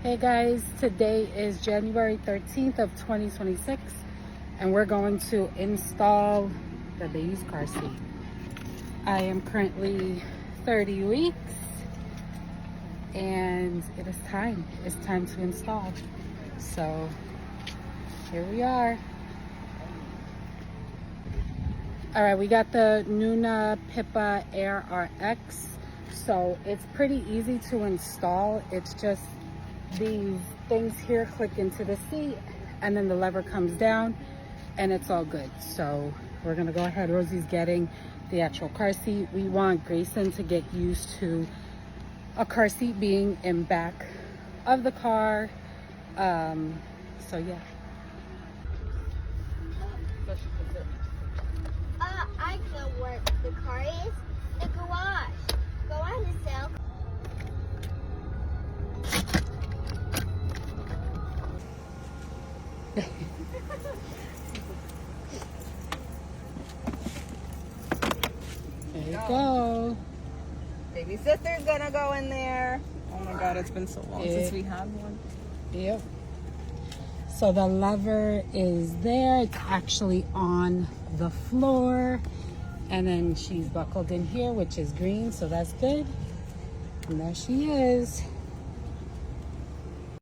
Hey guys, today is January 13th of 2026 and we're going to install the baby's car seat. I am currently 30 weeks and it is time. It's time to install. So here we are. All right, we got the Nuna Pippa Air RX. So it's pretty easy to install. It's just these things here click into the seat and then the lever comes down and it's all good. So we're gonna go ahead. Rosie's getting the actual car seat. We want Grayson to get used to a car seat being in back of the car. So yeah. I know where the car is. The garage. Go on the cell. There you go. Baby sister's gonna go in there. Oh my god, it's been so long since we had one. Yep. So the lever is there. It's actually on the floor. And then she's buckled in here, which is green, so that's good. And there she is.